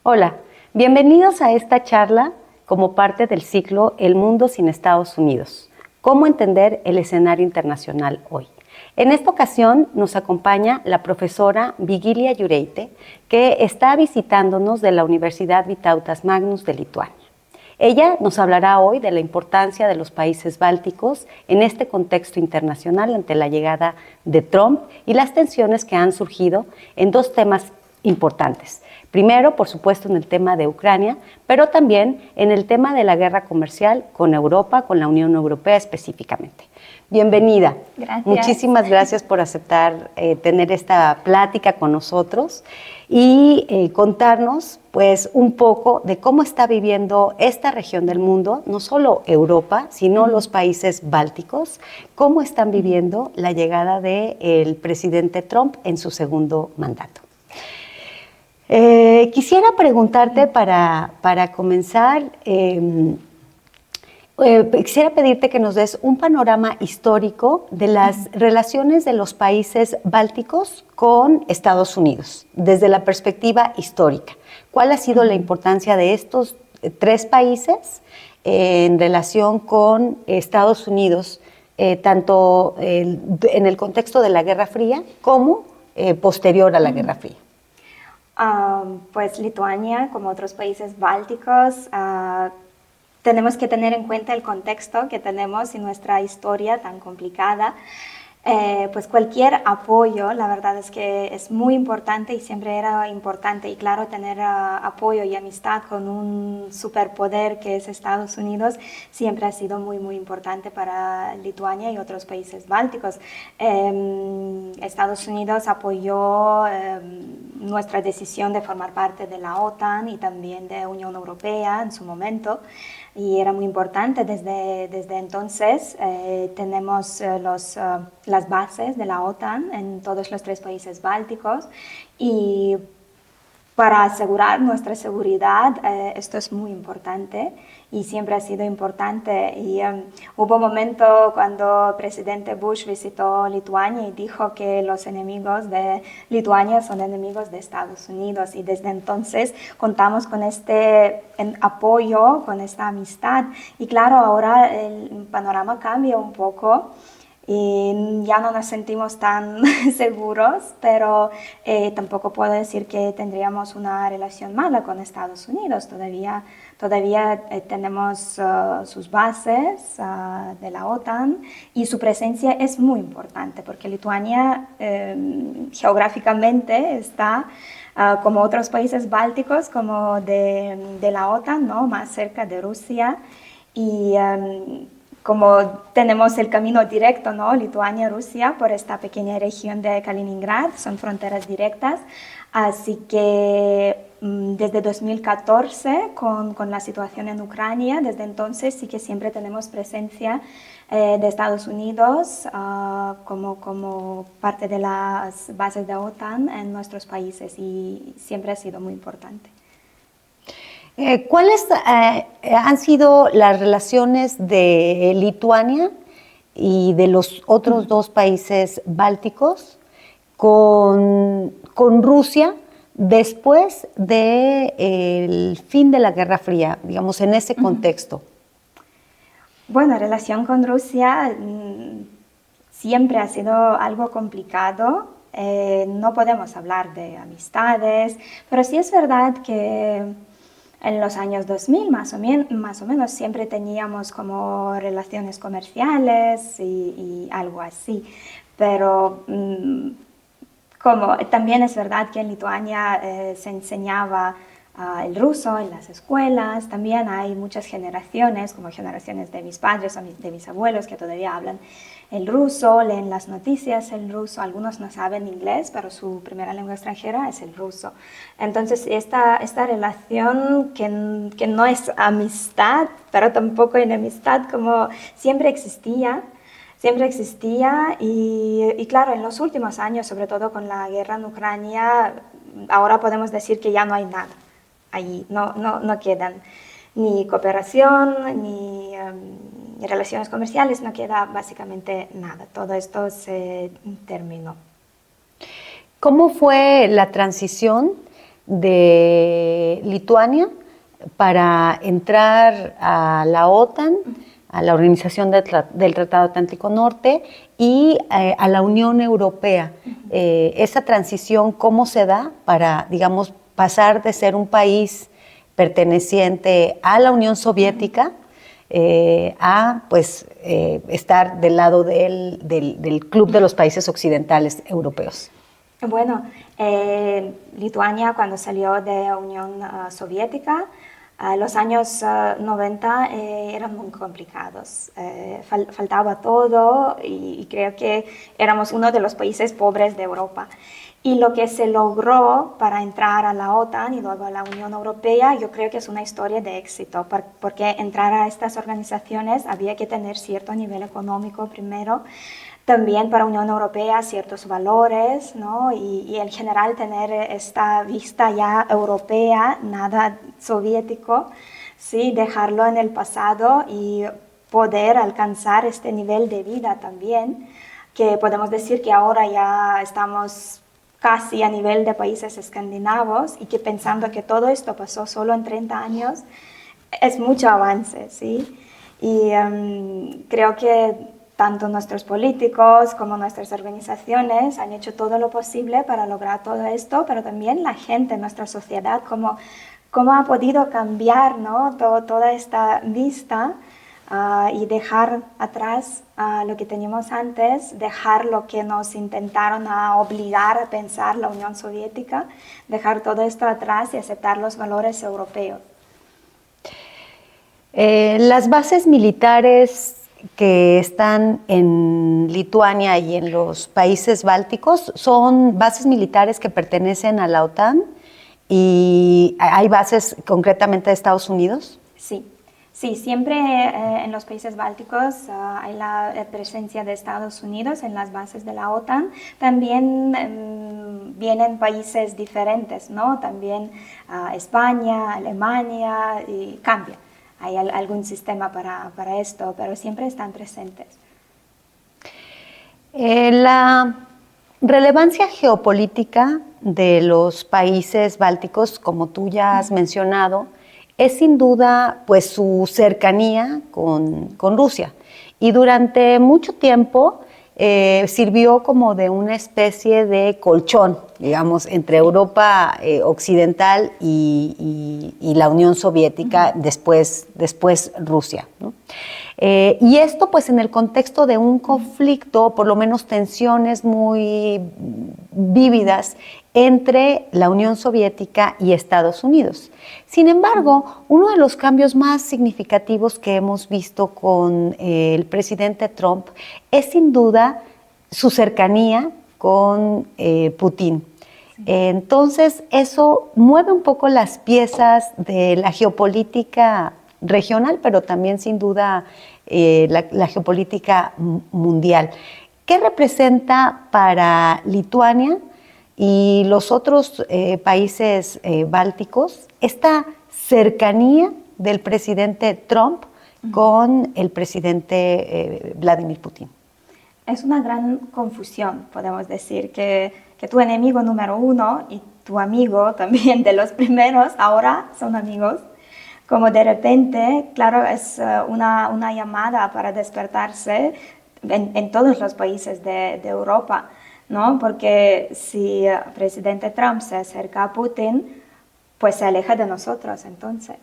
Hola, bienvenidos a esta charla como parte del ciclo El mundo sin Estados Unidos. ¿Cómo entender el escenario internacional hoy? En esta ocasión nos acompaña la profesora Vigilia Jureite, que está visitándonos de la Universidad Vytautas Magnus de Lituania. Ella nos hablará hoy de la importancia de los países bálticos en este contexto internacional ante la llegada de Trump y las tensiones que han surgido en dos temas importantes. Primero, por supuesto, en el tema de Ucrania, pero también en el tema de la guerra comercial con Europa, con la Unión Europea específicamente. Bienvenida. Gracias. Muchísimas gracias por aceptar tener esta plática con nosotros y contarnos pues un poco de cómo está viviendo esta región del mundo, no solo Europa, sino los países bálticos, cómo están viviendo la llegada del presidente Trump en su segundo mandato. Quisiera preguntarte para comenzar, quisiera pedirte que nos des un panorama histórico de las relaciones de los países bálticos con Estados Unidos, desde la perspectiva histórica. ¿Cuál ha sido la importancia de estos tres países en relación con Estados Unidos, tanto en el contexto de la Guerra Fría como posterior a la Guerra Fría? Pues Lituania, como otros países bálticos, tenemos que tener en cuenta el contexto que tenemos y nuestra historia tan complicada. Pues cualquier apoyo, la verdad es que es muy importante y siempre era importante, y claro, tener apoyo y amistad con un superpoder que es Estados Unidos siempre ha sido muy, muy importante para Lituania y otros países bálticos. Estados Unidos apoyó nuestra decisión de formar parte de la OTAN y también de la Unión Europea en su momento. Y era muy importante. Desde entonces tenemos las bases de la OTAN en todos los tres países bálticos, y para asegurar nuestra seguridad esto es muy importante y siempre ha sido importante. Y hubo un momento cuando el presidente Bush visitó Lituania y dijo que los enemigos de Lituania son enemigos de Estados Unidos, y desde entonces contamos con este apoyo, con esta amistad. Y claro, ahora el panorama cambia un poco y ya no nos sentimos tan seguros, pero tampoco puedo decir que tendríamos una relación mala con Estados Unidos. Todavía tenemos sus bases de la OTAN, y su presencia es muy importante porque Lituania geográficamente está como otros países bálticos, como de la OTAN, ¿no? Más cerca de Rusia, y como tenemos el camino directo, ¿no? Lituania-Rusia, por esta pequeña región de Kaliningrad, son fronteras directas. Así que desde 2014, con la situación en Ucrania, desde entonces sí que siempre tenemos presencia de Estados Unidos como parte de las bases de OTAN en nuestros países, y siempre ha sido muy importante. ¿Cuáles han sido las relaciones de Lituania y de los otros dos países bálticos con Rusia después del fin de la Guerra Fría, digamos, en ese contexto? Bueno, la relación con Rusia siempre ha sido algo complicado. No podemos hablar de amistades, pero sí es verdad que en los años 2000 más o menos siempre teníamos como relaciones comerciales y algo así. Pero como también es verdad que en Lituania se enseñaba el ruso en las escuelas. También hay muchas generaciones, como generaciones de mis padres o de mis abuelos, que todavía hablan el ruso, leen las noticias en ruso. Algunos no saben inglés, pero su primera lengua extranjera es el ruso. Entonces esta relación que no es amistad, pero tampoco enemistad, como siempre existía. Y claro, en los últimos años, sobre todo con la guerra en Ucrania, ahora podemos decir que ya no hay nada. Allí no quedan ni cooperación, ni relaciones comerciales, no queda básicamente nada. Todo esto se terminó. ¿Cómo fue la transición de Lituania para entrar a la OTAN, a la Organización del Tratado Atlántico Norte y a la Unión Europea. Esa transición, ¿cómo se da para, digamos, pasar de ser un país perteneciente a la Unión Soviética a pues, estar del lado del Club de los Países Occidentales Europeos? Bueno, Lituania cuando salió de la Unión Soviética, los años 90 eran muy complicados. Faltaba todo y creo que éramos uno de los países pobres de Europa. Y lo que se logró para entrar a la OTAN y luego a la Unión Europea, yo creo que es una historia de éxito, porque entrar a estas organizaciones había que tener cierto nivel económico primero, también para la Unión Europea ciertos valores, ¿no? Y en general tener esta vista ya europea, nada soviético, ¿sí? Dejarlo en el pasado y poder alcanzar este nivel de vida también, que podemos decir que ahora ya estamos casi a nivel de países escandinavos y que pensando que todo esto pasó solo en 30 años, es mucho avance, ¿sí? Y creo que tanto nuestros políticos como nuestras organizaciones han hecho todo lo posible para lograr todo esto, pero también la gente, nuestra sociedad, cómo ha podido cambiar, ¿no? Toda esta vista y dejar atrás lo que teníamos antes, dejar lo que nos intentaron obligar a pensar la Unión Soviética, dejar todo esto atrás y aceptar los valores europeos. Las bases militares que están en Lituania y en los países bálticos son bases militares que pertenecen a la OTAN y hay bases concretamente de Estados Unidos. Sí. Sí, siempre en los países bálticos hay la presencia de Estados Unidos en las bases de la OTAN. También vienen países diferentes, ¿no? También España, Alemania, y cambia. Hay algún sistema para esto, pero siempre están presentes. La relevancia geopolítica de los países bálticos, como tú ya has mencionado, es sin duda pues, su cercanía con Rusia. Y durante mucho tiempo sirvió como de una especie de colchón, digamos, entre Europa occidental y la Unión Soviética, después Rusia, ¿no? Y esto pues en el contexto de un conflicto, por lo menos tensiones muy vívidas entre la Unión Soviética y Estados Unidos. Sin embargo, uno de los cambios más significativos que hemos visto con el presidente Trump es sin duda su cercanía con Putin. Entonces, eso mueve un poco las piezas de la geopolítica regional, pero también sin duda la geopolítica mundial. ¿Qué representa para Lituania y los otros países bálticos esta cercanía del presidente Trump con el presidente Vladimir Putin? Es una gran confusión, podemos decir, que tu enemigo número uno y tu amigo también de los primeros ahora son amigos. Como de repente, claro, es una llamada para despertarse en todos los países de Europa, ¿no? Porque si el presidente Trump se acerca a Putin, pues se aleja de nosotros entonces.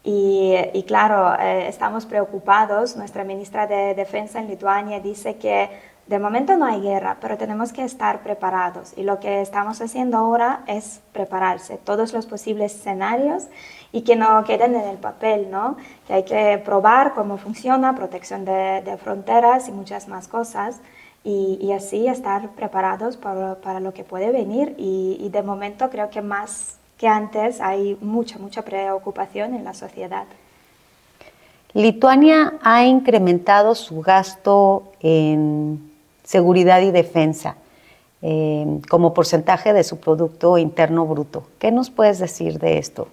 Y claro, estamos preocupados. Nuestra ministra de Defensa en Lituania dice que de momento no hay guerra, pero tenemos que estar preparados. Y lo que estamos haciendo ahora es prepararse, todos los posibles escenarios y que no queden en el papel, ¿no? Que hay que probar cómo funciona, protección de fronteras y muchas más cosas. Y así estar preparados para lo que puede venir. Y de momento creo que más que antes hay mucha preocupación en la sociedad. Lituania ha incrementado su gasto en seguridad y defensa como porcentaje de su Producto Interno Bruto. ¿Qué nos puedes decir de esto?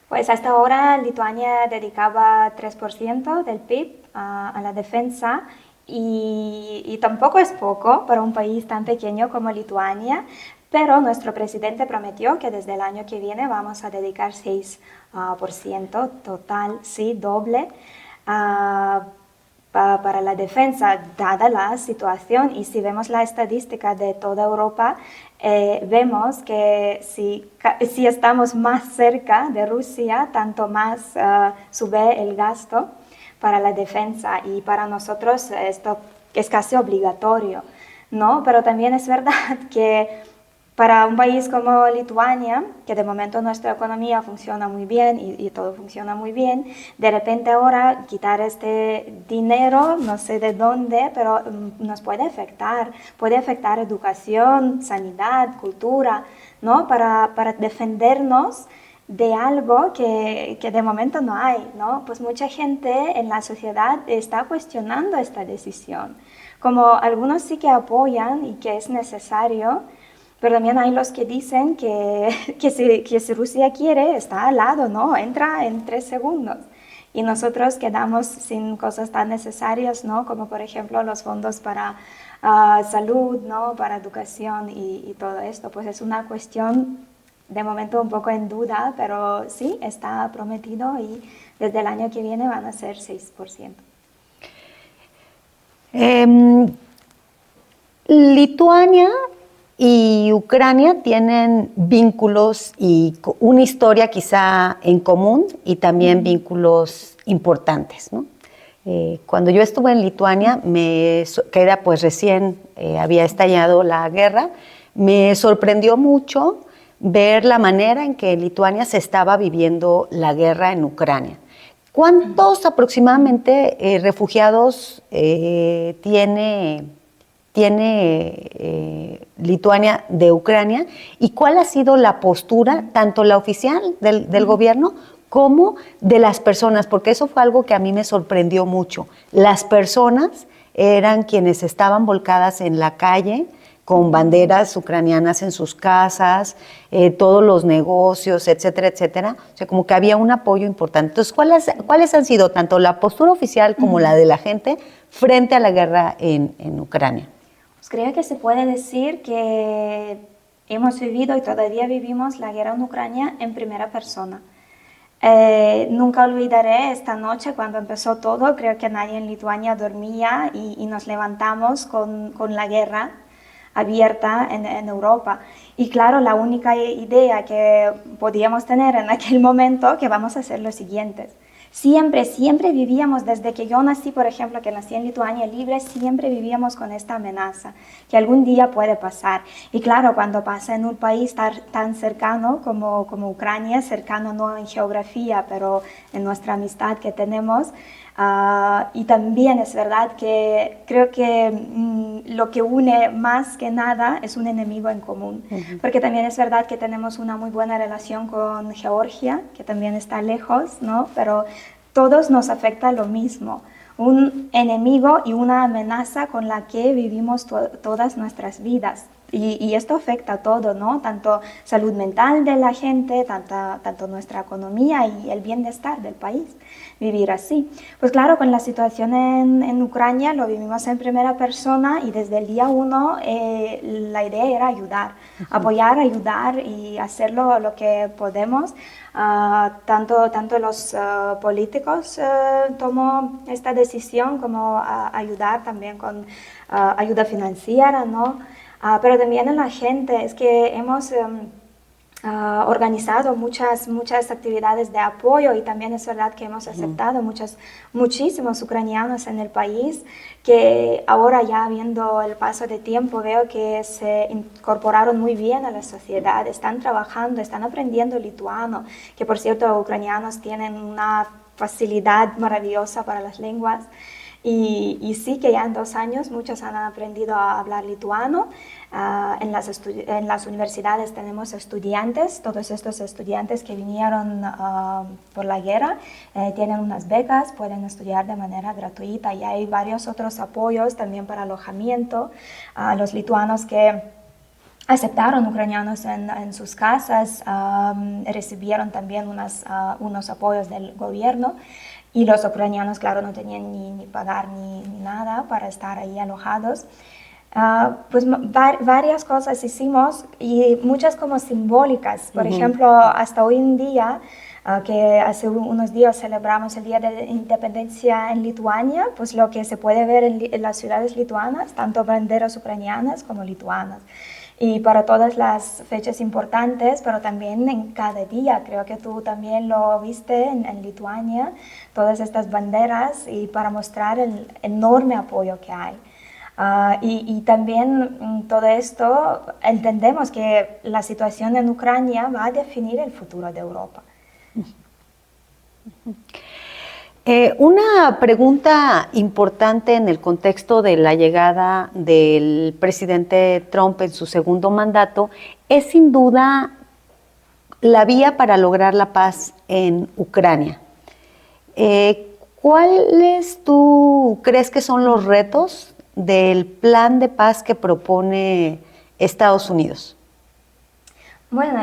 Pues hasta ahora Lituania dedicaba 3% del PIB a la defensa y tampoco es poco para un país tan pequeño como Lituania, pero nuestro presidente prometió que desde el año que viene vamos a dedicar 6% total, sí, doble, para la defensa, dada la situación. Y si vemos la estadística de toda Europa, vemos que si estamos más cerca de Rusia, tanto más sube el gasto para la defensa, y para nosotros esto es casi obligatorio, ¿no? Pero también es verdad que para un país como Lituania, que de momento nuestra economía funciona muy bien y todo funciona muy bien, de repente ahora quitar este dinero, no sé de dónde, pero nos puede afectar educación, sanidad, cultura, ¿no? Para defendernos de algo que de momento no hay, ¿no? Pues mucha gente en la sociedad está cuestionando esta decisión. Como algunos sí que apoyan y que es necesario, pero también hay los que dicen que si Rusia quiere, está al lado, ¿no? Entra en 3 segundos. Y nosotros quedamos sin cosas tan necesarias, ¿no? Como por ejemplo los fondos para salud, ¿no? Para educación y todo esto. Pues es una cuestión de momento un poco en duda, pero sí, está prometido y desde el año que viene van a ser 6%. Lituania y Ucrania tienen vínculos y una historia quizá en común y también vínculos importantes, ¿no? Cuando yo estuve en Lituania, que era pues recién había estallado la guerra, me sorprendió mucho ver la manera en que Lituania se estaba viviendo la guerra en Ucrania. ¿Cuántos aproximadamente refugiados tiene Lituania de Ucrania, y cuál ha sido la postura, tanto la oficial del gobierno como de las personas? Porque eso fue algo que a mí me sorprendió mucho. Las personas eran quienes estaban volcadas en la calle con banderas ucranianas en sus casas, todos los negocios, etcétera, etcétera. O sea, como que había un apoyo importante. Entonces, ¿cuáles han sido tanto la postura oficial como la de la gente frente a la guerra en Ucrania? Pues creo que se puede decir que hemos vivido y todavía vivimos la guerra en Ucrania en primera persona. Nunca olvidaré esta noche cuando empezó todo. Creo que nadie en Lituania dormía y nos levantamos con la guerra abierta en Europa. Y claro, la única idea que podíamos tener en aquel momento que vamos a hacer lo siguiente. Siempre vivíamos, desde que yo nací, por ejemplo, que nací en Lituania libre, siempre vivíamos con esta amenaza, que algún día puede pasar. Y claro, cuando pasa en un país tan cercano como Ucrania, cercano no en geografía, pero en nuestra amistad que tenemos, y también es verdad que creo que lo que une más que nada es un enemigo en común, porque también es verdad que tenemos una muy buena relación con Georgia, que también está lejos, ¿no? Pero todos nos afecta lo mismo, un enemigo y una amenaza con la que vivimos todas nuestras vidas. Y esto afecta a todo, ¿no? Tanto salud mental de la gente, tanto nuestra economía y el bienestar del país, vivir así. Pues claro, con la situación en Ucrania lo vivimos en primera persona, y desde el día 1 la idea era ayudar, apoyar, ayudar y hacerlo lo que podemos. Tanto los políticos tomó esta decisión como ayudar también con ayuda financiera, ¿no? Pero también en la gente, es que hemos organizado muchas actividades de apoyo, y también es verdad que hemos aceptado muchísimos ucranianos en el país, que ahora, ya viendo el paso de tiempo, veo que se incorporaron muy bien a la sociedad, están trabajando, están aprendiendo lituano, que por cierto los ucranianos tienen una facilidad maravillosa para las lenguas. Y sí que ya en 2 años muchos han aprendido a hablar lituano. En las universidades tenemos estudiantes, todos estos estudiantes que vinieron por la guerra tienen unas becas, pueden estudiar de manera gratuita, y hay varios otros apoyos también para alojamiento. Los lituanos que aceptaron ucranianos en sus casas recibieron también unos apoyos del gobierno. Y los ucranianos, claro, no tenían ni pagar ni nada para estar ahí alojados. Pues varias cosas hicimos y muchas como simbólicas. Por ejemplo, hasta hoy en día, que hace unos días celebramos el Día de la Independencia en Lituania, pues lo que se puede ver en las ciudades lituanas, tanto banderas ucranianas como lituanas. Y para todas las fechas importantes, pero también en cada día, creo que tú también lo viste en Lituania, todas estas banderas y para mostrar el enorme apoyo que hay. Y también todo esto entendemos que la situación en Ucrania va a definir el futuro de Europa. Una pregunta importante en el contexto de la llegada del presidente Trump en su segundo mandato es sin duda la vía para lograr la paz en Ucrania. ¿Cuáles tú crees que son los retos del plan de paz que propone Estados Unidos? Bueno,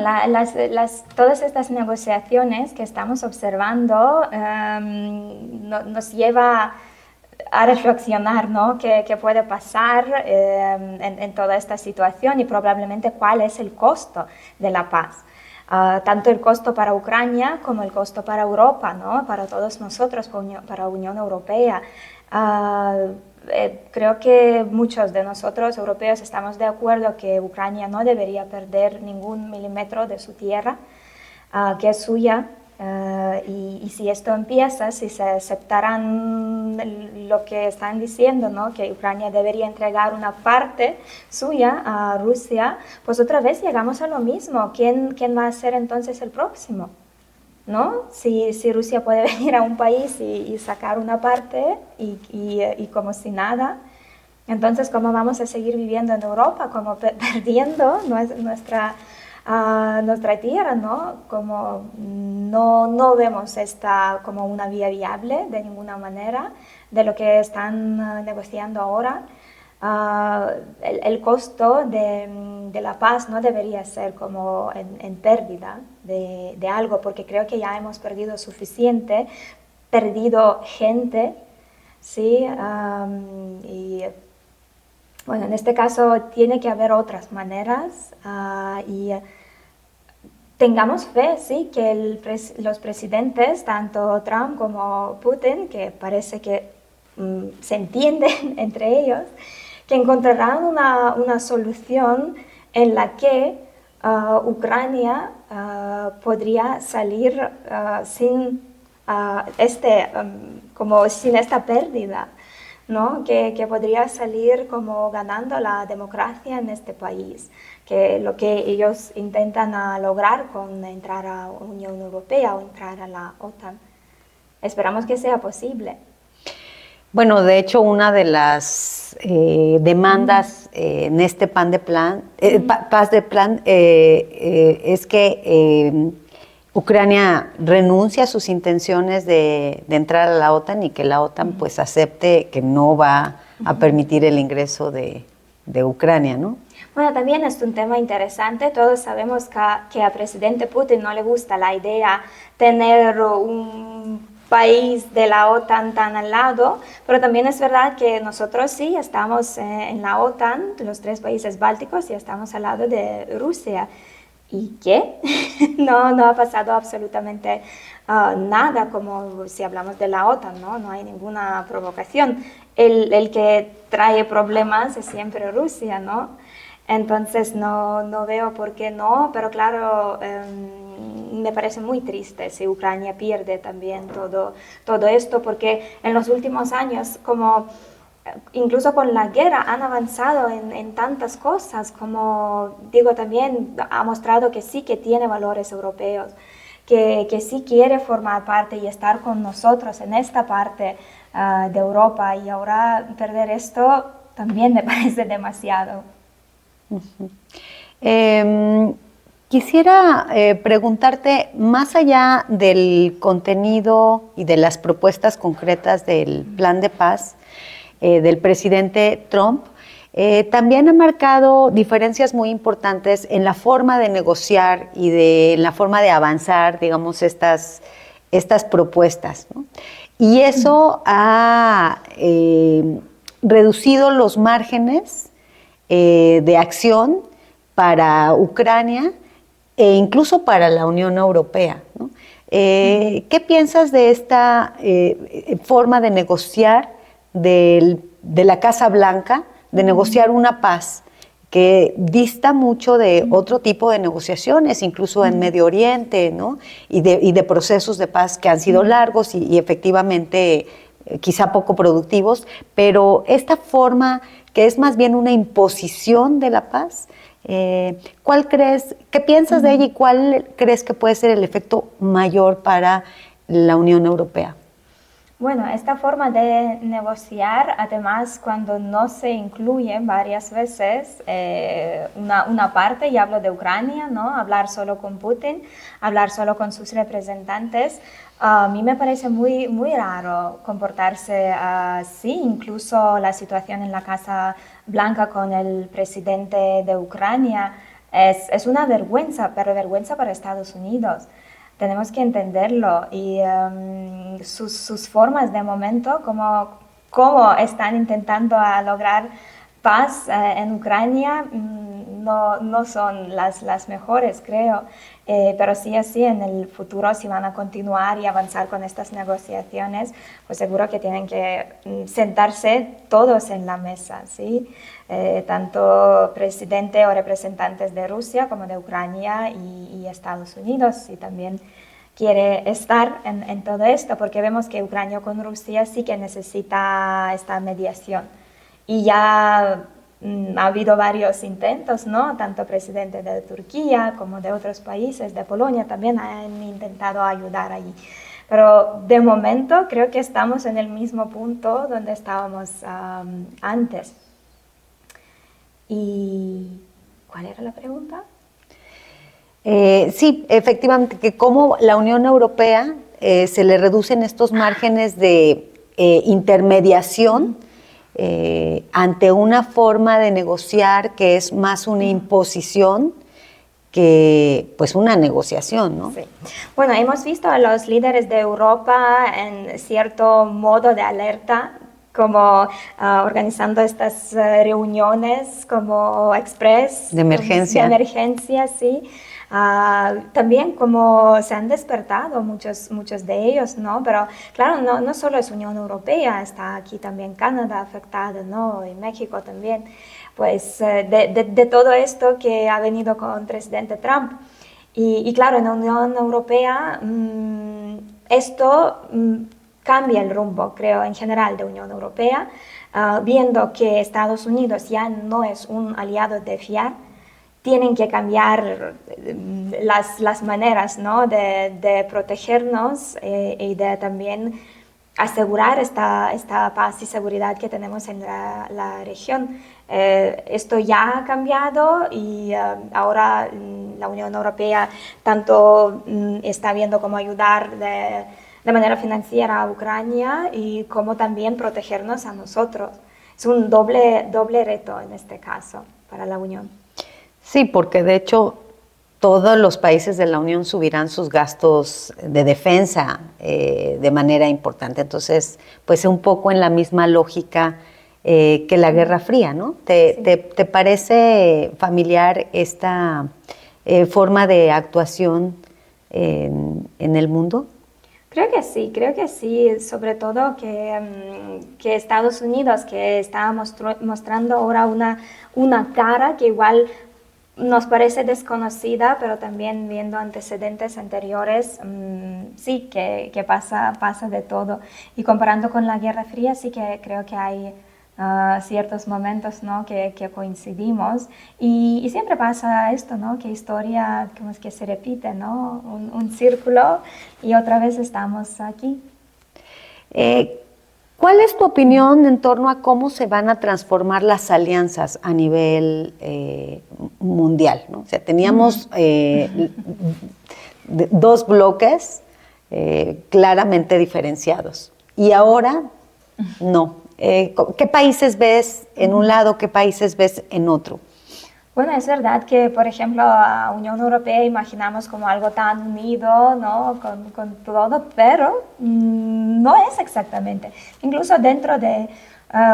todas estas negociaciones que estamos observando nos lleva a reflexionar, ¿no? ¿Qué puede pasar en toda esta situación y probablemente cuál es el costo de la paz? Tanto el costo para Ucrania como el costo para Europa, ¿no? Para todos nosotros, para la Unión Europea. Creo que muchos de nosotros europeos estamos de acuerdo que Ucrania no debería perder ningún milímetro de su tierra, que es suya, y si esto empieza, si se aceptarán lo que están diciendo, ¿no? Que Ucrania debería entregar una parte suya a Rusia, pues otra vez llegamos a lo mismo. ¿Quién va a ser entonces el próximo? ¿No? Si Rusia puede venir a un país y sacar una parte y como si nada, entonces ¿cómo vamos a seguir viviendo en Europa? Como perdiendo nuestra tierra, ¿no? Como no vemos esta como una vía viable de ninguna manera de lo que están negociando ahora. El costo de la paz no debería ser como en pérdida de algo, porque creo que ya hemos perdido suficiente, perdido gente, ¿sí? Y bueno, en este caso tiene que haber otras maneras y tengamos fe, ¿sí? Que los presidentes, tanto Trump como Putin, que parece que se entienden entre ellos, que encontrarán una solución en la que Ucrania podría salir sin esta pérdida, ¿no? Que podría salir como ganando la democracia en este país, que lo que ellos intentan lograr con entrar a la Unión Europea o entrar a la OTAN. Esperamos que sea posible. Bueno, de hecho, una de las demandas en este paz de plan es que Ucrania renuncie a sus intenciones de entrar a la OTAN y que la OTAN pues acepte que no va a permitir el ingreso de Ucrania, ¿no? Bueno, también es un tema interesante. Todos sabemos que al presidente Putin no le gusta la idea tener un país de la OTAN tan al lado, pero también es verdad que nosotros sí estamos en la OTAN, los 3 países bálticos, y estamos al lado de Rusia. ¿Y qué? No ha pasado absolutamente nada, como si hablamos de la OTAN, ¿no? No hay ninguna provocación. El que trae problemas es siempre Rusia, ¿no? Entonces no veo por qué no, pero claro, me parece muy triste si Ucrania pierde también todo esto, porque en los últimos años, como incluso con la guerra, han avanzado en tantas cosas, como digo también, ha mostrado que sí que tiene valores europeos, que sí quiere formar parte y estar con nosotros en esta parte de Europa, y ahora perder esto también me parece demasiado. Quisiera preguntarte, más allá del contenido y de las propuestas concretas del plan de paz del presidente Trump, también ha marcado diferencias muy importantes en la forma de negociar y en la forma de avanzar, digamos, estas propuestas, ¿no? Y eso ha reducido los márgenes de acción para Ucrania e incluso para la Unión Europea, ¿no? ¿Qué piensas de esta forma de negociar de la Casa Blanca, de negociar una paz que dista mucho de otro tipo de negociaciones, incluso en Medio Oriente, ¿no? y de procesos de paz que han sido largos y efectivamente quizá poco productivos, pero esta forma que es más bien una imposición de la paz, qué piensas de ella y cuál crees que puede ser el efecto mayor para la Unión Europea? Bueno, esta forma de negociar, además, cuando no se incluyen varias veces una parte, y hablo de Ucrania, ¿no? Hablar solo con Putin, hablar solo con sus representantes, a mí me parece muy, muy raro comportarse así. Incluso la situación en la Casa Blanca con el presidente de Ucrania es una vergüenza, pero vergüenza para Estados Unidos. Tenemos que entenderlo y sus formas de momento, cómo están intentando lograr paz en Ucrania, no son las mejores, creo. Pero sí, así en el futuro, si van a continuar y avanzar con estas negociaciones, pues seguro que tienen que sentarse todos en la mesa, ¿sí? Tanto presidente o representantes de Rusia como de Ucrania y Estados Unidos, y también quiere estar en todo esto, porque vemos que Ucrania con Rusia sí que necesita esta mediación. Y ya ha habido varios intentos, ¿no? Tanto presidente de Turquía como de otros países, de Polonia también han intentado ayudar allí. Pero de momento creo que estamos en el mismo punto donde estábamos antes. ¿Y cuál era la pregunta? Sí, efectivamente, que cómo la Unión Europea se le reducen estos márgenes de intermediación ante una forma de negociar que es más una imposición que pues una negociación, ¿no? Sí. Bueno, hemos visto a los líderes de Europa en cierto modo de alerta, como organizando estas reuniones como express. De emergencia. De emergencia, sí. También como se han despertado muchos de ellos, ¿no? Pero claro, no solo es Unión Europea, está aquí también Canadá afectado, ¿no? Y México también. Pues de todo esto que ha venido con el presidente Trump. Y claro, en la Unión Europea esto cambia el rumbo, creo, en general de Unión Europea, viendo que Estados Unidos ya no es un aliado de fiar. Tienen que cambiar las maneras, ¿no? de protegernos y de también asegurar esta paz y seguridad que tenemos en la región. Esto ya ha cambiado y ahora la Unión Europea tanto está viendo cómo ayudar de manera financiera a Ucrania y cómo también protegernos a nosotros. Es un doble reto en este caso para la Unión. Sí, porque de hecho todos los países de la Unión subirán sus gastos de defensa de manera importante. Entonces, pues un poco en la misma lógica que la Guerra Fría, ¿no? Sí. ¿Te parece familiar esta forma de actuación en el mundo? Creo que sí, sobre todo que Estados Unidos, que está mostrando ahora una cara que igual nos parece desconocida, pero también viendo antecedentes anteriores, sí que pasa de todo. Y comparando con la Guerra Fría, sí que creo que hay ciertos momentos, ¿no? que coincidimos. Y siempre pasa esto, ¿no? Que historia como es que se repite, ¿no? Un círculo y otra vez estamos aquí. ¿Cuál es tu opinión en torno a cómo se van a transformar las alianzas a nivel mundial, ¿no? O sea, teníamos dos bloques claramente diferenciados y ahora no. ¿Qué países ves en un lado, qué países ves en otro? Bueno, es verdad que, por ejemplo, a Unión Europea imaginamos como algo tan unido, ¿no? con todo, pero no es exactamente. Incluso dentro de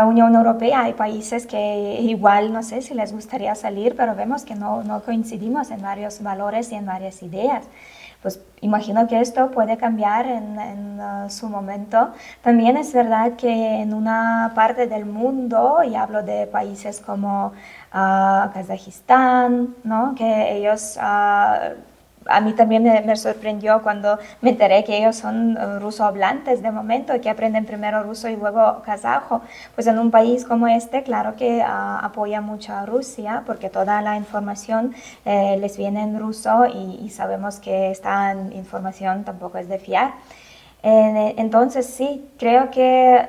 Unión Europea hay países que igual no sé si les gustaría salir, pero vemos que no coincidimos en varios valores y en varias ideas. Pues imagino que esto puede cambiar en su momento. También es verdad que en una parte del mundo, y hablo de países como Kazajistán, ¿no? Que ellos a mí también me sorprendió cuando me enteré que ellos son ruso hablantes de momento, que aprenden primero ruso y luego kazajo. Pues en un país como este, claro que apoya mucho a Rusia, porque toda la información les viene en ruso y sabemos que esta información tampoco es de fiar. Entonces sí, creo que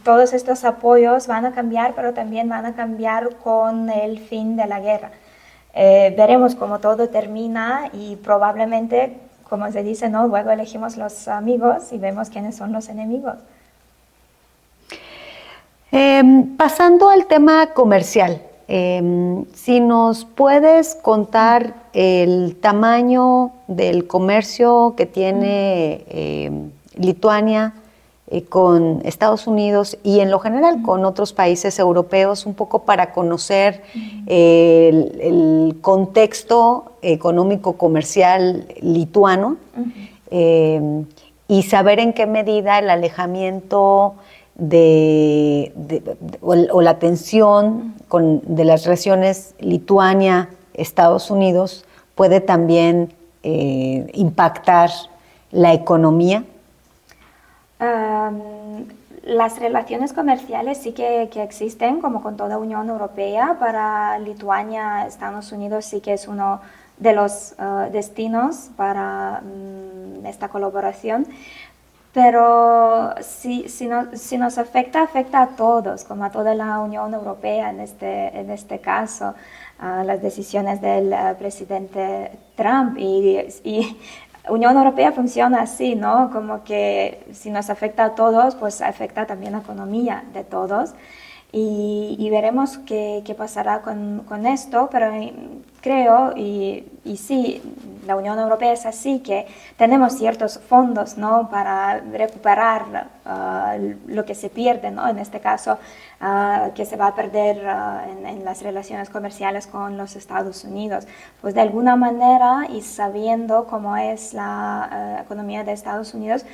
todos estos apoyos van a cambiar, pero también van a cambiar con el fin de la guerra. Veremos cómo todo termina y probablemente, como se dice, ¿no? Luego elegimos los amigos y vemos quiénes son los enemigos. Pasando al tema comercial, si nos puedes contar el tamaño del comercio que tiene Lituania con Estados Unidos y en lo general con otros países europeos, un poco para conocer el contexto económico-comercial lituano y saber en qué medida el alejamiento o la tensión de las relaciones Lituania-Estados Unidos puede también impactar la economía. Las relaciones comerciales sí que existen, como con toda Unión Europea. Para Lituania, Estados Unidos sí que es uno de los destinos para esta colaboración. Pero si nos afecta, afecta a todos, como a toda la Unión Europea en este caso, las decisiones del presidente Trump. Y Unión Europea funciona así, ¿no? Como que si nos afecta a todos, pues afecta también la economía de todos. Y veremos qué pasará con esto, pero creo, y sí, la Unión Europea es así, que tenemos ciertos fondos, ¿no? Para recuperar lo que se pierde, ¿no? En este caso, que se va a perder en las relaciones comerciales con los Estados Unidos. Pues de alguna manera, y sabiendo cómo es la economía de Estados Unidos,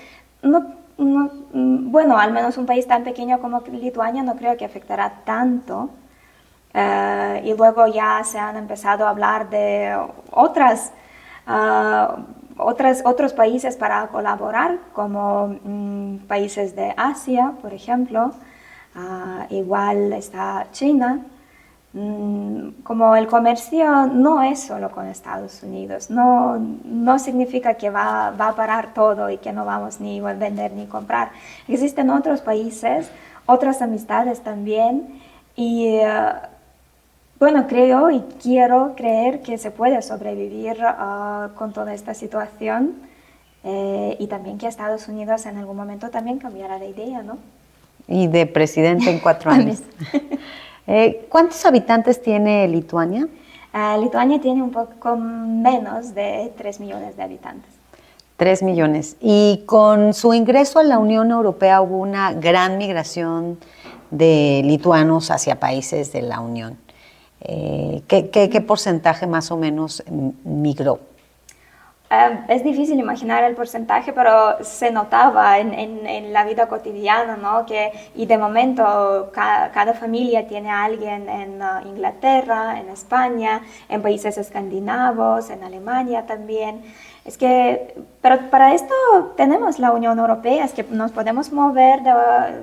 bueno, al menos un país tan pequeño como Lituania no creo que afectará tanto. Y luego ya se han empezado a hablar de otros países para colaborar, como países de Asia, por ejemplo. Igual está China. Como el comercio no es solo con Estados Unidos, no significa que va a parar todo y que no vamos ni a vender ni comprar. Existen otros países, otras amistades también, y bueno, creo y quiero creer que se puede sobrevivir con toda esta situación y también que Estados Unidos en algún momento también cambiará de idea, ¿no? Y de presidente en 4 años. ¿Cuántos habitantes tiene Lituania? Lituania tiene un poco menos de 3 millones de habitantes. 3 millones. Y con su ingreso a la Unión Europea hubo una gran migración de lituanos hacia países de la Unión. ¿Qué porcentaje más o menos migró? Es difícil imaginar el porcentaje, pero se notaba en la vida cotidiana, ¿no? Y de momento cada familia tiene a alguien en Inglaterra, en España, en países escandinavos, en Alemania también. Pero para esto tenemos la Unión Europea, es que nos podemos mover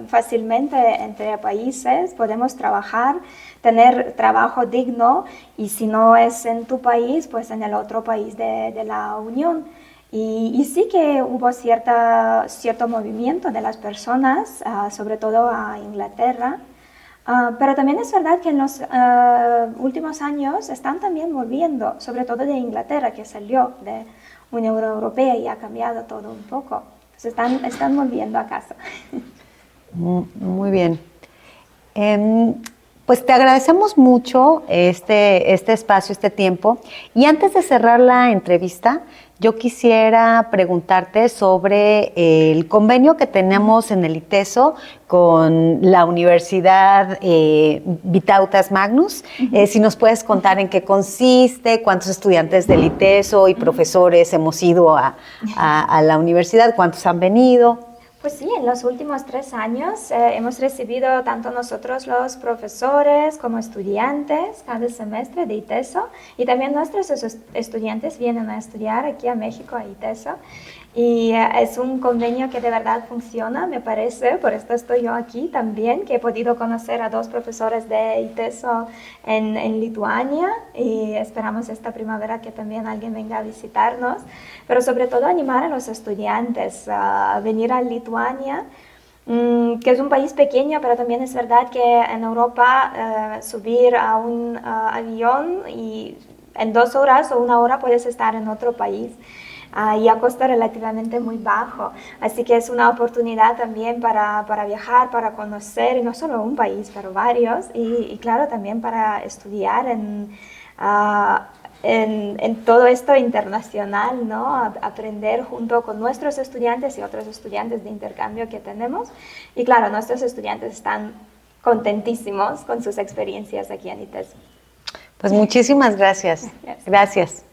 fácilmente entre países, podemos trabajar, tener trabajo digno, y si no es en tu país, pues en el otro país de la Unión. Y sí que hubo cierto movimiento de las personas, sobre todo a Inglaterra, pero también es verdad que en los últimos años están también volviendo, sobre todo de Inglaterra, que salió de Unión Europea y ha cambiado todo un poco. Pues están volviendo a casa. Muy bien. Pues te agradecemos mucho este espacio, este tiempo. Y antes de cerrar la entrevista, yo quisiera preguntarte sobre el convenio que tenemos en el ITESO con la Universidad Vytautas Magnus. Si nos puedes contar en qué consiste, cuántos estudiantes del ITESO y profesores hemos ido a la universidad, cuántos han venido. Pues sí, en los últimos 3 años hemos recibido tanto nosotros los profesores como estudiantes cada semestre de ITESO, y también nuestros estudiantes vienen a estudiar aquí a México, a ITESO. Y es un convenio que de verdad funciona, me parece, por esto estoy yo aquí también, que he podido conocer a 2 profesores de ITESO en Lituania, y esperamos esta primavera que también alguien venga a visitarnos, pero sobre todo animar a los estudiantes a venir a Lituania, que es un país pequeño, pero también es verdad que en Europa subir a un avión y en 2 horas o 1 hora puedes estar en otro país. Y a costo relativamente muy bajo. Así que es una oportunidad también para viajar, para conocer, y no solo un país, pero varios, y claro, también para estudiar en todo esto internacional, ¿no? Aprender junto con nuestros estudiantes y otros estudiantes de intercambio que tenemos. Y claro, nuestros estudiantes están contentísimos con sus experiencias aquí en ITESO. Pues muchísimas gracias. Gracias.